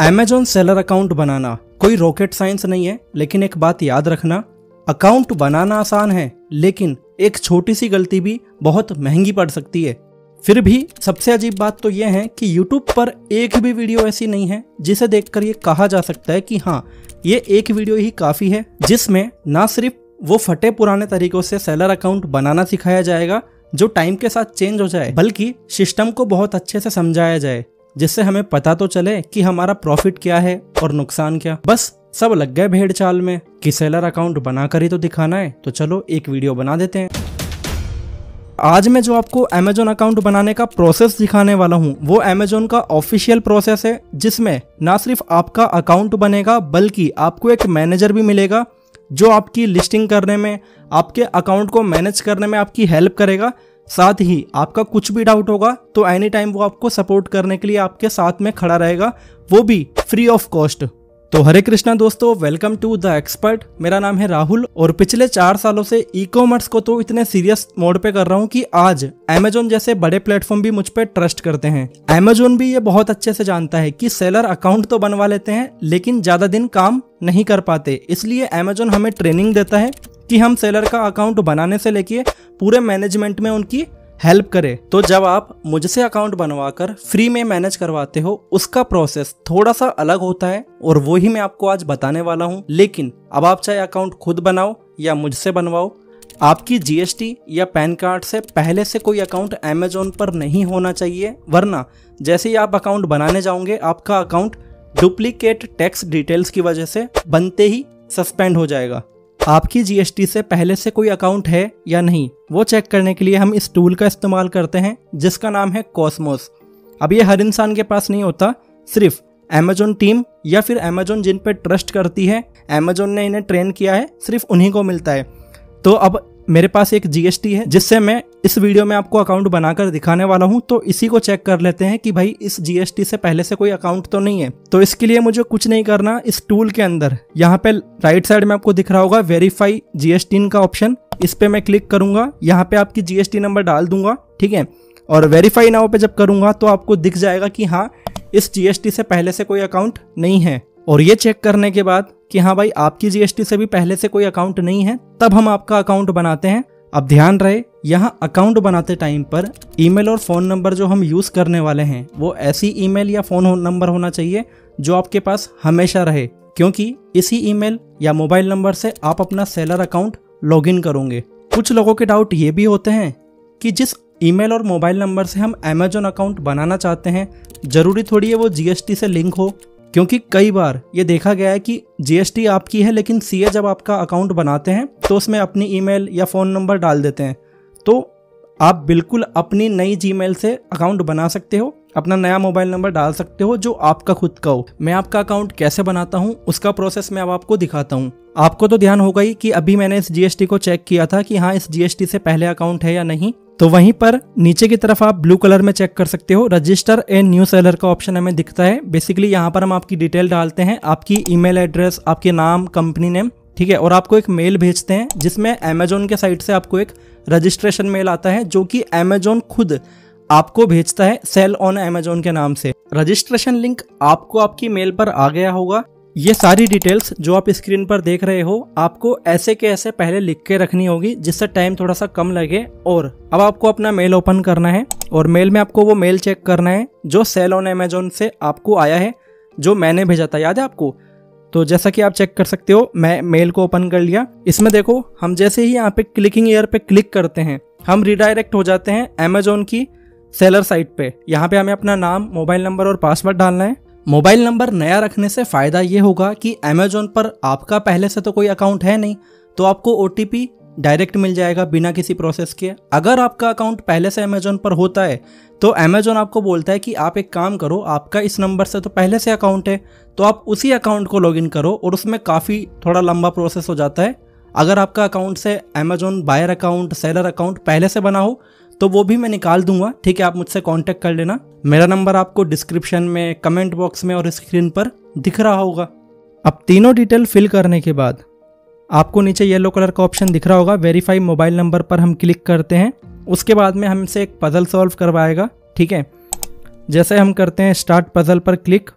Amazon seller account बनाना कोई rocket science नहीं है, लेकिन एक बात याद रखना, अकाउंट बनाना आसान है लेकिन एक छोटी सी गलती भी बहुत महंगी पड़ सकती है। फिर भी सबसे अजीब बात तो यह है कि YouTube पर एक भी वीडियो ऐसी नहीं है जिसे देखकर ये कहा जा सकता है कि हाँ ये एक वीडियो ही काफ़ी है, जिसमें ना सिर्फ वो फटे पुराने तरीकों से सेलर अकाउंट बनाना सिखाया जाएगा जो टाइम के साथ चेंज हो जाए, बल्कि सिस्टम को बहुत अच्छे से समझाया जाए जिससे हमें पता तो चले कि हमारा प्रॉफिट क्या है और नुकसान क्या। बस सब लग गए भेड़ चाल में कि सेलर अकाउंट बनाकर ही तो दिखाना है, तो चलो एक वीडियो बना देते हैं। आज मैं जो आपको Amazon अकाउंट बनाने का प्रोसेस दिखाने वाला हूँ वो Amazon का ऑफिशियल प्रोसेस है, जिसमें ना सिर्फ आपका अकाउंट बनेगा बल्कि आपको एक मैनेजर भी मिलेगा जो आपकी लिस्टिंग करने में, आपके अकाउंट को मैनेज करने में आपकी हेल्प करेगा। साथ ही आपका कुछ भी डाउट होगा तो एनी टाइम वो आपको सपोर्ट करने के लिए आपके साथ में खड़ा रहेगा, वो भी फ्री ऑफ कॉस्ट। तो हरे कृष्णा दोस्तों, वेलकम टू द एक्सपर्ट। मेरा नाम है राहुल और पिछले 4 सालों से ई कॉमर्स को तो इतने सीरियस मोड पे कर रहा हूँ कि आज Amazon जैसे बड़े प्लेटफॉर्म भी मुझ पे ट्रस्ट करते हैं। Amazon भी ये बहुत अच्छे से जानता है कि सेलर अकाउंट तो बनवा लेते हैं लेकिन ज्यादा दिन काम नहीं कर पाते, इसलिए Amazon हमें ट्रेनिंग देता है कि हम सेलर का अकाउंट बनाने से लेके पूरे मैनेजमेंट में उनकी हेल्प करे। तो जब आप मुझसे अकाउंट बनवाकर फ्री में मैनेज करवाते हो उसका प्रोसेस थोड़ा सा अलग होता है और वो ही मैं आपको आज बताने वाला हूँ। लेकिन अब आप चाहे अकाउंट खुद बनाओ या मुझसे बनवाओ, आपकी GST या पैन कार्ड से पहले से कोई अकाउंट Amazon पर नहीं होना चाहिए, वरना जैसे ही आप अकाउंट बनाने जाओगे आपका अकाउंट डुप्लीकेट टैक्स डिटेल्स की वजह से बनते ही सस्पेंड हो जाएगा। आपकी GST से पहले से कोई अकाउंट है या नहीं वो चेक करने के लिए हम इस टूल का इस्तेमाल करते हैं जिसका नाम है कॉस्मोस। अब ये हर इंसान के पास नहीं होता, सिर्फ Amazon टीम या फिर Amazon जिन पे ट्रस्ट करती है, Amazon ने इन्हें ट्रेन किया है, सिर्फ उन्हीं को मिलता है। तो अब मेरे पास एक GST है जिससे मैं इस वीडियो में आपको अकाउंट बनाकर दिखाने वाला हूं, तो इसी को चेक कर लेते हैं कि भाई इस GST से पहले से कोई अकाउंट तो नहीं है। तो इसके लिए मुझे कुछ नहीं करना, इस टूल के अंदर यहाँ पे राइट साइड में आपको दिख रहा होगा वेरीफाई GST का ऑप्शन, इस पे मैं क्लिक करूंगा, यहाँ पे आपकी GST नंबर डाल दूंगा, ठीक है। और वेरीफाई नाउ पे जब करूंगा तो आपको दिख जाएगा कि हाँ इस GST से पहले से कोई अकाउंट नहीं है। और ये चेक करने के बाद कि हाँ भाई आपकी GST से भी पहले से कोई अकाउंट नहीं है, तब हम आपका अकाउंट बनाते हैं। अब ध्यान रहे, यहाँ अकाउंट बनाते टाइम पर ईमेल और फ़ोन नंबर जो हम यूज़ करने वाले हैं वो ऐसी ईमेल या फ़ोन नंबर होना चाहिए जो आपके पास हमेशा रहे, क्योंकि इसी ईमेल या मोबाइल नंबर से आप अपना सेलर अकाउंट लॉगिन करोगे। कुछ लोगों के डाउट ये भी होते हैं कि जिस ईमेल और मोबाइल नंबर से हम Amazon अकाउंट बनाना चाहते हैं ज़रूरी थोड़ी है वो GST से लिंक हो, क्योंकि कई बार ये देखा गया है कि GST आपकी है लेकिन CA जब आपका अकाउंट बनाते हैं तो उसमें अपनी ईमेल या फ़ोन नंबर डाल देते हैं। तो आप बिल्कुल अपनी नई Gmail से अकाउंट बना सकते हो, अपना नया मोबाइल नंबर डाल सकते हो जो आपका खुद का हो। मैं आपका अकाउंट कैसे बनाता हूँ उसका प्रोसेस मैं अब आपको दिखाता हूँ। आपको तो ध्यान होगा ही कि अभी मैंने इस GST को चेक किया था कि हाँ इस GST से पहले अकाउंट है या नहीं, तो वहीं पर नीचे की तरफ आप ब्लू कलर में चेक कर सकते हो, रजिस्टर ए न्यू सेलर का ऑप्शन हमें दिखता है। बेसिकली यहाँ पर हम आपकी डिटेल डालते हैं, आपकी ईमेल एड्रेस, आपके नाम, कंपनी नेम, ठीक है, और आपको एक मेल भेजते हैं जिसमें Amazon के साइट से आपको एक रजिस्ट्रेशन मेल आता है जो कि Amazon खुद आपको भेजता है सेल ऑन Amazon के नाम से। रजिस्ट्रेशन लिंक आपको आपकी मेल पर आ गया होगा। ये सारी डिटेल्स जो आप स्क्रीन पर देख रहे हो आपको ऐसे के ऐसे पहले लिख के रखनी होगी जिससे टाइम थोड़ा सा कम लगे। और अब आपको अपना मेल ओपन करना है और मेल में आपको वो मेल चेक करना है जो सेल ऑन Amazon से आपको आया है, जो मैंने भेजा था, याद है आपको। तो जैसा कि आप चेक कर सकते हो मैं मेल को ओपन कर लिया। इसमें देखो हम जैसे ही यहाँ पे क्लिकिंग ईयर पे क्लिक करते हैं हम रिडायरेक्ट हो जाते हैं Amazon की सेलर साइट पे। यहाँ पे हमें अपना नाम, मोबाइल नंबर और पासवर्ड डालना है। मोबाइल नंबर नया रखने से फ़ायदा ये होगा कि Amazon पर आपका पहले से तो कोई अकाउंट है नहीं, तो आपको OTP डायरेक्ट मिल जाएगा बिना किसी प्रोसेस के। अगर आपका अकाउंट पहले से Amazon पर होता है तो Amazon आपको बोलता है कि आप एक काम करो, आपका इस नंबर से तो पहले से अकाउंट है तो आप उसी अकाउंट को लॉगिन करो, और उसमें काफ़ी थोड़ा लंबा प्रोसेस हो जाता है। अगर आपका अकाउंट से Amazon buyer account, seller account पहले से बना हो तो वो भी मैं निकाल दूंगा, ठीक है, आप मुझसे कांटेक्ट कर लेना। मेरा नंबर आपको डिस्क्रिप्शन में, कमेंट बॉक्स में और स्क्रीन पर दिख रहा होगा। अब तीनों डिटेल फिल करने के बाद आपको नीचे येलो कलर का ऑप्शन दिख रहा होगा, वेरीफाई मोबाइल नंबर पर हम क्लिक करते हैं। उसके बाद में हमसे एक पजल सॉल्व करवाएगा, ठीक है। जैसे हम करते हैं स्टार्ट पजल पर क्लिक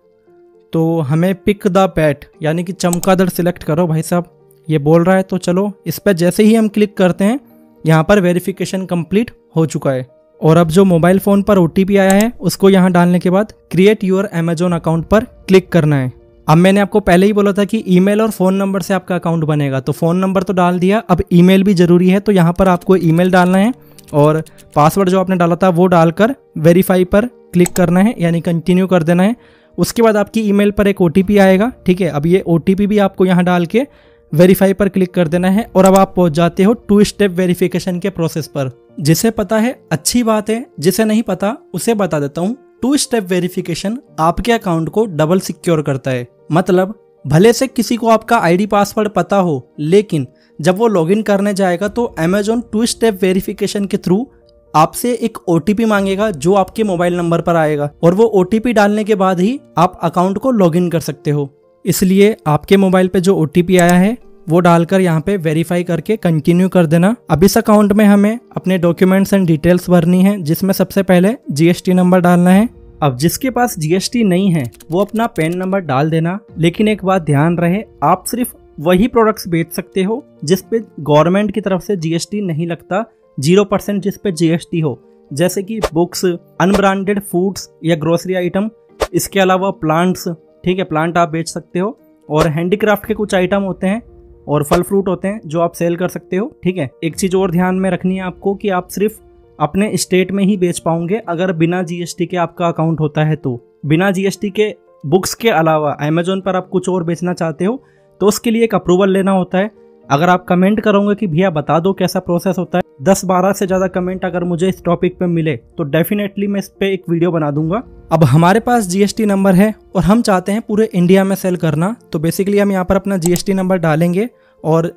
तो हमें पिक द पेट यानी कि चमगादड़ सिलेक्ट करो भाई साहब, ये बोल रहा है। तो चलो इस पर जैसे ही हम क्लिक करते हैं यहाँ पर वेरिफिकेशन कंप्लीट हो चुका है। और अब जो मोबाइल फ़ोन पर OTP आया है उसको यहाँ डालने के बाद क्रिएट योर अमेजोन अकाउंट पर क्लिक करना है। अब मैंने आपको पहले ही बोला था कि ईमेल और फ़ोन नंबर से आपका अकाउंट बनेगा, तो फ़ोन नंबर तो डाल दिया, अब ईमेल भी ज़रूरी है। तो यहाँ पर आपको ईमेल डालना है और पासवर्ड जो आपने डाला था वो डालकर वेरीफाई पर क्लिक करना है, यानी कंटिन्यू कर देना है। उसके बाद आपकी ईमेल पर एक OTP आएगा, ठीक है। अब ये OTP भी आपको यहाँ डाल के वेरीफाई पर क्लिक कर देना है और अब आप पहुंच जाते हो 2 स्टेप वेरिफिकेशन के प्रोसेस पर। जिसे पता है अच्छी बात है, जिसे नहीं पता उसे बता देता हूँ। 2 स्टेप वेरिफिकेशन आपके अकाउंट को डबल सिक्योर करता है। मतलब भले से किसी को आपका ID पासवर्ड पता हो, लेकिन जब वो लॉगिन करने जाएगा तो अमेजोन 2 स्टेप वेरिफिकेशन के थ्रू आपसे एक OTP मांगेगा जो आपके मोबाइल नंबर पर आएगा, और वो OTP डालने के बाद ही आप अकाउंट को लॉगिन कर सकते हो। इसलिए आपके मोबाइल पे जो OTP आया है वो डालकर यहाँ पे वेरीफाई करके कंटिन्यू कर देना। अब इस अकाउंट में हमें अपने डॉक्यूमेंट्स एंड डिटेल्स भरनी है, जिसमें सबसे पहले GST नंबर डालना है। अब जिसके पास GST नहीं है वो अपना पैन नंबर डाल देना, लेकिन एक बात ध्यान रहे, आप सिर्फ वही प्रोडक्ट्स बेच सकते हो जिस पे गवर्नमेंट की तरफ से GST नहीं लगता, 0% जिस पे GST हो, जैसे कि बुक्स, अनब्रांडेड फूड्स या ग्रोसरी आइटम। इसके अलावा प्लांट्स, ठीक है, प्लांट आप बेच सकते हो, और हैंडीक्राफ्ट के कुछ आइटम होते हैं और फल फ्रूट होते हैं जो आप सेल कर सकते हो, ठीक है। एक चीज़ और ध्यान में रखनी है आपको कि आप सिर्फ अपने स्टेट में ही बेच पाओगे अगर बिना GST के आपका अकाउंट होता है। तो बिना GST के बुक्स के अलावा अमेजोन पर आप कुछ और बेचना चाहते हो तो उसके लिए एक अप्रूवल लेना होता है। अगर आप कमेंट करोगे कि भैया बता दो कैसा प्रोसेस होता है, 10-12 से ज़्यादा कमेंट अगर मुझे इस टॉपिक पे मिले तो डेफिनेटली मैं इस पे एक वीडियो बना दूंगा। अब हमारे पास GST नंबर है और हम चाहते हैं पूरे इंडिया में सेल करना, तो बेसिकली हम यहाँ पर अपना GST नंबर डालेंगे और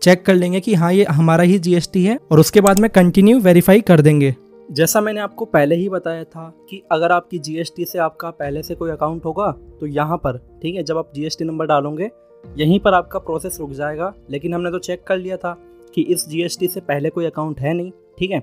चेक कर लेंगे कि हाँ ये हमारा ही GST है, और उसके बाद में कंटिन्यू वेरीफाई कर देंगे। जैसा मैंने आपको पहले ही बताया था कि अगर आपकी GST से आपका पहले से कोई अकाउंट होगा तो यहाँ पर, ठीक है, जब आप GST नंबर डालोगे यहीं पर आपका प्रोसेस रुक जाएगा। लेकिन हमने तो चेक कर लिया था कि इस GST से पहले कोई अकाउंट है नहीं, ठीक है।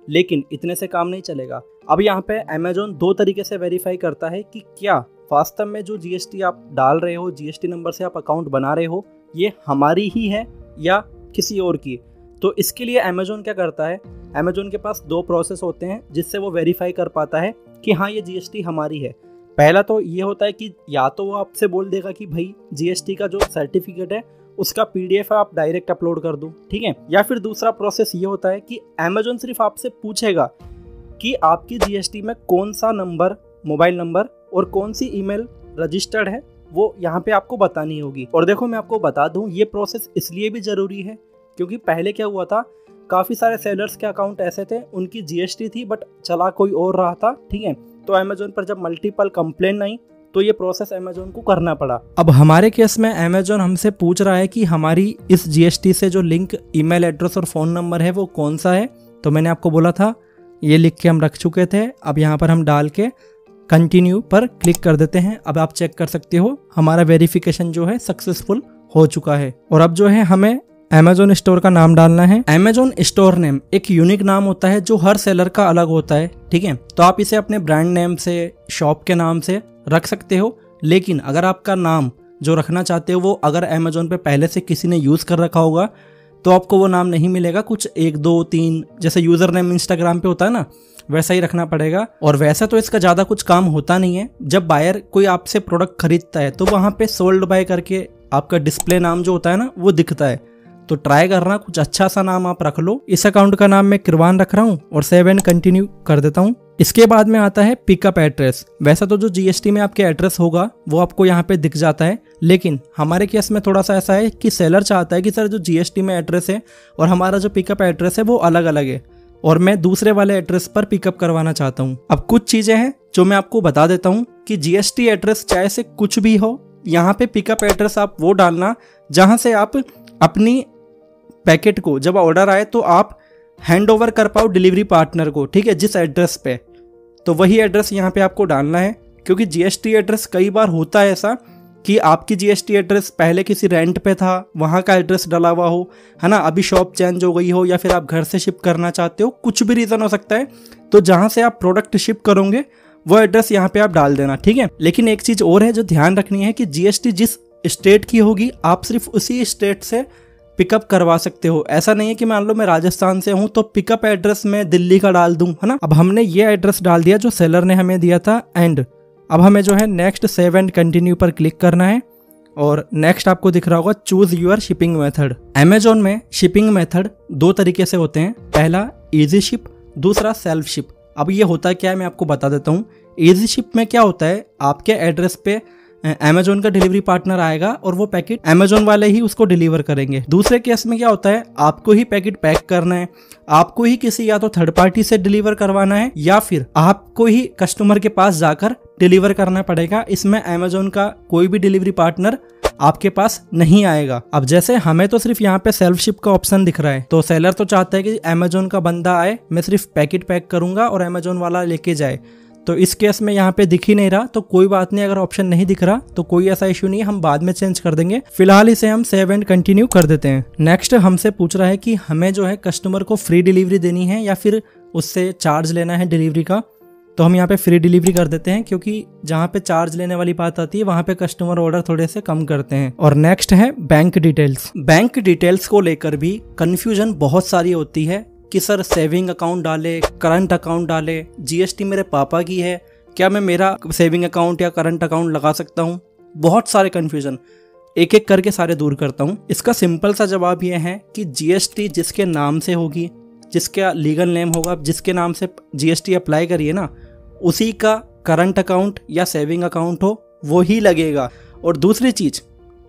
लेकिन इतने से काम नहीं चलेगा। अब यहाँ पे अमेजोन 2 तरीके से वेरीफाई करता है कि क्या वास्तव में जो GST आप डाल रहे हो, GST नंबर से आप अकाउंट बना रहे हो, ये हमारी ही है या किसी और की। तो इसके लिए अमेजोन क्या करता है, अमेजोन के पास 2 प्रोसेस होते हैं जिससे वो वेरीफाई कर पाता है कि हाँ ये GST हमारी है। पहला तो ये होता है कि या तो वो आपसे बोल देगा कि भाई GST का जो सर्टिफिकेट है उसका PDF आप डायरेक्ट अपलोड कर दो, ठीक है। या फिर दूसरा प्रोसेस ये होता है कि अमेजोन सिर्फ आपसे पूछेगा कि आपकी GST में कौन सा नंबर, मोबाइल नंबर और कौन सी ईमेल रजिस्टर्ड है, वो यहाँ पे आपको बतानी होगी। और देखो मैं आपको बता दूँ, ये प्रोसेस इसलिए भी ज़रूरी है क्योंकि पहले क्या हुआ था, काफ़ी सारे सेलर्स के अकाउंट ऐसे थे उनकी GST थी बट चला कोई और रहा था, ठीक है। तो अमेजोन पर जब मल्टीपल कंप्लेन आई तो ये प्रोसेस अमेजोन को करना पड़ा। अब हमारे केस में अमेजोन हमसे पूछ रहा है कि हमारी इस GST से जो लिंक ईमेल एड्रेस और फ़ोन नंबर है वो कौन सा है। तो मैंने आपको बोला था ये लिख के हम रख चुके थे। अब यहाँ पर हम डाल के कंटिन्यू पर क्लिक कर देते हैं। अब आप चेक कर सकते हो हमारा वेरिफिकेशन जो है सक्सेसफुल हो चुका है। और अब जो है हमें अमेजोन स्टोर का नाम डालना है। अमेजोन स्टोर नेम एक यूनिक नाम होता है जो हर सेलर का अलग होता है, ठीक है। तो आप इसे अपने ब्रांड नेम से, शॉप के नाम से रख सकते हो, लेकिन अगर आपका नाम जो रखना चाहते हो वो अगर अमेजोन पे पहले से किसी ने यूज़ कर रखा होगा तो आपको वो नाम नहीं मिलेगा। कुछ 1, 2, 3 जैसे यूज़र नेम इंस्टाग्राम पे होता है ना, वैसा ही रखना पड़ेगा। और वैसा तो इसका ज़्यादा कुछ काम होता नहीं है। जब बायर कोई आपसे प्रोडक्ट खरीदता है तो वहाँ पे सोल्ड बाय करके आपका डिस्प्ले नाम जो होता है ना वो दिखता है। तो ट्राई करना कुछ अच्छा सा नाम आप रख लो। इस अकाउंट का नाम मैं किरवान रख रहा हूँ और सेव एंड कंटिन्यू कर देता हूँ। इसके बाद में आता है पिकअप एड्रेस। वैसा तो जो GST में आपके एड्रेस होगा वो आपको यहाँ पे दिख जाता है, लेकिन हमारे केस में थोड़ा सा ऐसा है कि सेलर चाहता है कि सर जो GST में एड्रेस है और हमारा जो पिकअप एड्रेस है वो अलग अलग है, और मैं दूसरे वाले एड्रेस पर पिकअप करवाना चाहता हूँ। अब कुछ चीज़ें हैं जो मैं आपको बता देता हूँ कि GST एड्रेस चाहे से कुछ भी हो, यहाँ पे पिकअप एड्रेस आप वो डालना जहाँ से आप अपनी पैकेट को जब ऑर्डर आए तो आप हैंड ओवर कर पाओ डिलीवरी पार्टनर को, ठीक है, जिस एड्रेस पे। तो वही एड्रेस यहाँ पे आपको डालना है, क्योंकि GST एड्रेस कई बार होता है ऐसा कि आपकी GST एड्रेस पहले किसी रेंट पे था, वहाँ का एड्रेस डला हुआ हो, है ना, अभी शॉप चेंज हो गई हो, या फिर आप घर से शिप करना चाहते हो, कुछ भी रीज़न हो सकता है। तो जहाँ से आप प्रोडक्ट शिप करोगे वो एड्रेस यहाँ पे आप डाल देना, ठीक है। लेकिन एक चीज और है जो ध्यान रखनी है कि जीएसटी जिस स्टेट की होगी आप सिर्फ उसी स्टेट से पिकअप करवा सकते हो। ऐसा नहीं है कि मान लो मैं राजस्थान से हूं तो पिकअप एड्रेस मैं दिल्ली का डाल दूं, है ना। अब हमने ये एड्रेस डाल दिया जो सेलर ने हमें दिया था, एंड अब हमें जो है नेक्स्ट सेव एंड कंटिन्यू पर क्लिक करना है। और नेक्स्ट आपको दिख रहा होगा choose your shipping method. Amazon में शिपिंग मेथड दो तरीके से होते हैं, पहला इजी शिप, दूसरा सेल्फ शिप। अब ये होता क्या है मैं आपको बता देता हूँ। इजी शिप में क्या होता है, आपके एड्रेस पे अमेजोन का डिलीवरी पार्टनर आएगा और वो पैकेट अमेजोन वाले ही उसको डिलीवर करेंगे। दूसरे केस में क्या होता है, आपको ही पैकेट पैक करना है, आपको ही किसी या तो थर्ड पार्टी से डिलीवर करवाना है या फिर आपको ही कस्टमर के पास जाकर डिलीवर करना पड़ेगा। इसमें अमेजोन का कोई भी डिलीवरी पार्टनर आपके पास नहीं आएगा। अब जैसे हमें तो सिर्फ यहाँ पे सेल्फ शिप का ऑप्शन दिख रहा है, तो सेलर तो चाहता है कि अमेजोन का बंदा आए, मैं सिर्फ पैकेट पैक करूंगा और अमेजोन वाला लेके जाए। तो इस केस में यहाँ पे दिख ही नहीं रहा, तो कोई बात नहीं, अगर ऑप्शन नहीं दिख रहा तो कोई ऐसा इश्यू नहीं है, हम बाद में चेंज कर देंगे। फिलहाल इसे हम सेव एंड कंटिन्यू कर देते हैं। नेक्स्ट हमसे पूछ रहा है कि हमें जो है कस्टमर को फ्री डिलीवरी देनी है या फिर उससे चार्ज लेना है डिलीवरी का। तो हम यहाँ पे फ्री डिलीवरी कर देते हैं, क्योंकि जहाँ पे चार्ज लेने वाली बात आती है वहाँ पे कस्टमर ऑर्डर थोड़े से कम करते हैं। और नेक्स्ट है बैंक डिटेल्स। बैंक डिटेल्स को लेकर भी कंफ्यूजन बहुत सारी होती है कि सर सेविंग अकाउंट डाले, करंट अकाउंट डाले, जीएसटी मेरे पापा की है, क्या मैं मेरा सेविंग अकाउंट या करंट अकाउंट लगा सकता हूँ। बहुत सारे कंफ्यूजन, एक एक करके सारे दूर करता हूँ। इसका सिंपल सा जवाब यह है कि जीएसटी जिसके नाम से होगी, जिसका लीगल नेम होगा, जिसके नाम से जीएसटी अप्लाई करिए ना, उसी का करंट अकाउंट या सेविंग अकाउंट हो वो ही लगेगा। और दूसरी चीज़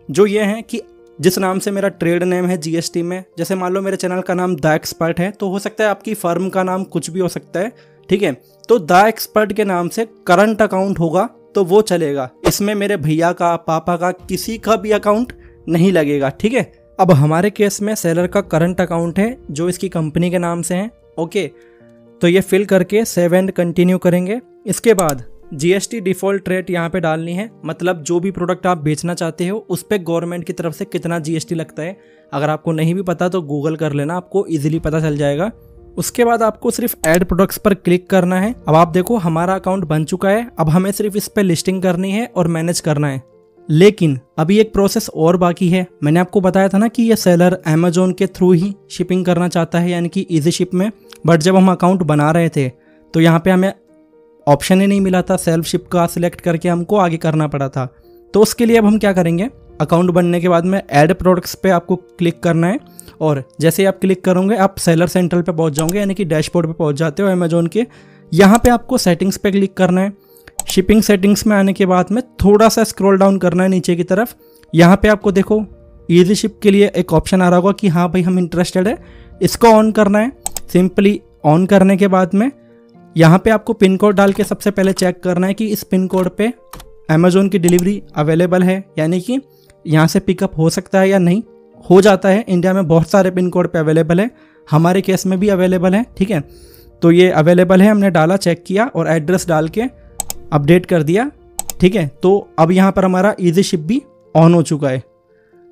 जो ये है कि जिस नाम से मेरा ट्रेड नेम है जीएसटी में, जैसे मान लो मेरे चैनल का नाम द एक्सपर्ट है, तो हो सकता है आपकी फर्म का नाम कुछ भी हो सकता है, ठीक है। तो द एक्सपर्ट के नाम से करंट अकाउंट होगा तो वो चलेगा, इसमें मेरे भैया का, पापा का, किसी का भी अकाउंट नहीं लगेगा, ठीक है। अब हमारे केस में सेलर का करंट अकाउंट है जो इसकी कंपनी के नाम से है, ओके। तो ये फिल करके सेव एंड कंटिन्यू करेंगे। इसके बाद जीएसटी डिफॉल्ट रेट यहाँ पे डालनी है, मतलब जो भी प्रोडक्ट आप बेचना चाहते हो उस पे गवर्नमेंट की तरफ से कितना जीएसटी लगता है। अगर आपको नहीं भी पता तो गूगल कर लेना, आपको इजीली पता चल जाएगा। उसके बाद आपको सिर्फ ऐड प्रोडक्ट्स पर क्लिक करना है। अब आप देखो हमारा अकाउंट बन चुका है, अब हमें सिर्फ इस पे लिस्टिंग करनी है और मैनेज करना है। लेकिन अभी एक प्रोसेस और बाकी है। मैंने आपको बताया था ना कि ये सेलर अमेजोन के थ्रू ही शिपिंग करना चाहता है, यानी कि इजी शिप में। बट जब हम अकाउंट बना रहे थे तो यहाँ पे हमें ऑप्शन ही नहीं मिला था, सेल्फ शिप का सिलेक्ट करके हमको आगे करना पड़ा था। तो उसके लिए अब हम क्या करेंगे, अकाउंट बनने के बाद में ऐड प्रोडक्ट्स पे आपको क्लिक करना है, और जैसे ही आप क्लिक करोगे आप सेलर सेंट्रल पे पहुंच जाओगे, यानी कि डैशबोर्ड पे पहुंच जाते हो अमेजोन के। यहाँ पे आपको सेटिंग्स पे क्लिक करना है। शिपिंग सेटिंग्स में आने के बाद में थोड़ा सा स्क्रॉल डाउन करना है नीचे की तरफ। यहाँ पे आपको देखो इजी शिप के लिए एक ऑप्शन आ रहा होगा कि हाँ भाई हम इंटरेस्टेड है, इसको ऑन करना है। सिंपली ऑन करने के बाद में यहाँ पे आपको पिन कोड डाल के सबसे पहले चेक करना है कि इस पिन कोड पे अमेजोन की डिलीवरी अवेलेबल है, यानी कि यहाँ से पिकअप हो सकता है या नहीं। हो जाता है, इंडिया में बहुत सारे पिन कोड पे अवेलेबल है, हमारे केस में भी अवेलेबल है, ठीक है। तो ये अवेलेबल है, हमने डाला, चेक किया और एड्रेस डाल के अपडेट कर दिया, ठीक है। तो अब यहाँ पर हमारा इजी शिप भी ऑन हो चुका है।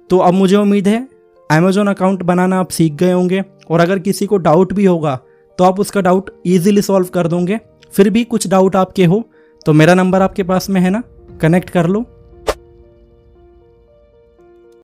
तो अब मुझे उम्मीद है अमेजोन अकाउंट बनाना आप सीख गए होंगे, और अगर किसी को डाउट भी होगा तो आप उसका डाउट ईजिली सॉल्व कर दोगे। फिर भी कुछ डाउट आपके हो तो मेरा नंबर आपके पास में है ना, कनेक्ट कर लो।